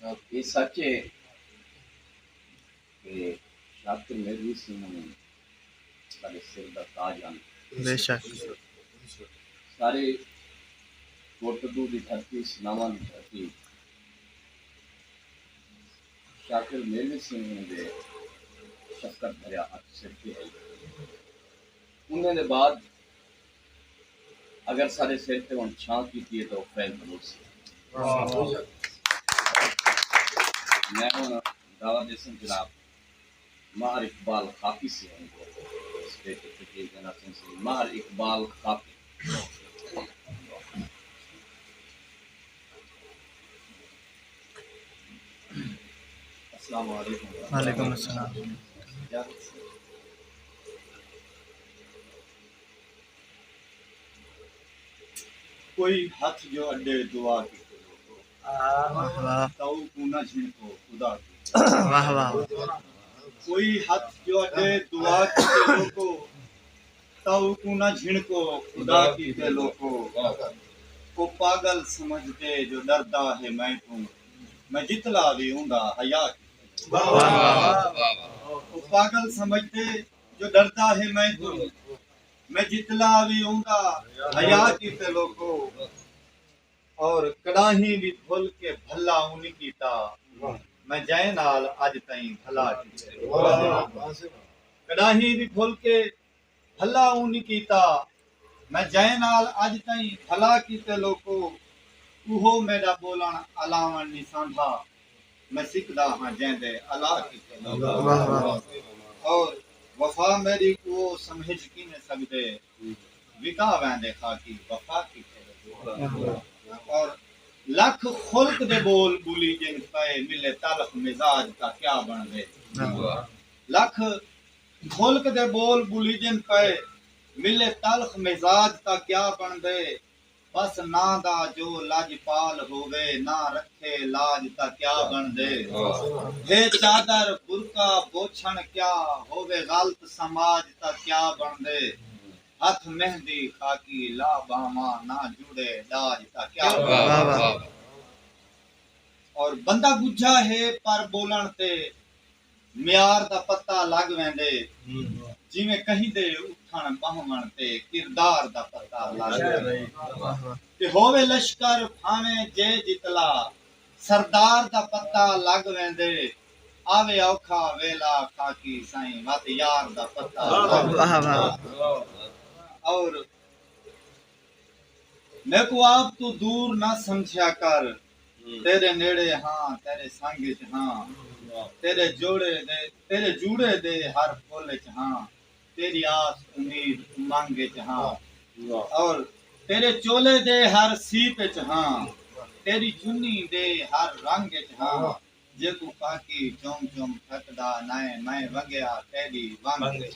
ये सच है कि शाकिर मेरी सिंह ने सारे सिर का ताज हैं। बेशक सारे कोटदू की धरती सनावा की धरती शाकिर मेरी सिंह ने शक्कर भरिया हथ सिर के है। उन्होंने बाद अगर सारे सिर पे हम छां की तो फैल भरोसे मैं हूँ दावा देसन जनाब मार इकबाल खाकी से उनको स्टेट मार इकबाल खाकी। अस्सलाम वालेकुम। वालेकुम अस्सलाम। कोई हाथ जो अड्डे दुआ की वाह ताऊ कूना झिनको खुदा की। वाह वाह कोई हाथ जो अड्डे दुआ की लोको ताऊ कूना झिनको खुदा की ते लोको को पागल समझते जो डरता है मैं जितला भी हूंदा हया की। वाह वाह को पागल समझते जो डरता है मैं जितला भी हूंदा हया की ते लोको और कड़ाही भी खोल के भला उन्हीं कीता मैं जय नाल अज ताई भला की। कड़ाही भी खोल के भला उन्हीं कीता मैं जय नाल अज ताई भला कीते लोको उहो मेरा बोलन अलावण नी सांधा मैं सिकदा हां जैंदे अला कीते लोको। वाह वाह और वफा मेरी को समझ की न सकदे विका वैंदे खाकी वफा कीते। और लख खुल्क दे बोल बुली जिन पे मिले तलख मिजाज का क्या बन दे। लख खुल्क दे बोल बुली जिन पे मिले तलख मिजाज का क्या बन दे। बस ना दा जो लाजपाल होवे ना रखे लाज का क्या बन दे। हे चादर बुरका बोछण क्या होवे गलत समाज का क्या बन दे। हथ मेहंदी खाकी ला बामा ना जुड़े दाज का क्या बन वाह दे। वाह और बंदा गुझा है पर बोलन ते म्यार दा पता लग वेंदे जिवें कहीं दे उठण बहवण ते किरदार दा पता लग वेंदे। वाह वाह ते होवे लश्कर भावें जे जितला सरदार दा पता लग वेंदे आवे औखा वेला खाकी साईं मत यार दा पता लग वाह वेंदे। वाह और मैं को आप तू दूर ना समझा कर तेरे नेड़े हाँ तेरे संग च हाँ तेरे जूड़े दे हर फुल च हाँ तेरी आस उम्मीद उमंग च हाँ और तेरे चोले दे हर सीप च हाँ तेरी चुन्नी दे हर रंग च हाँ जे तू काकी चोम चोम थकदा नाए मैं वगया तेरी वंग च।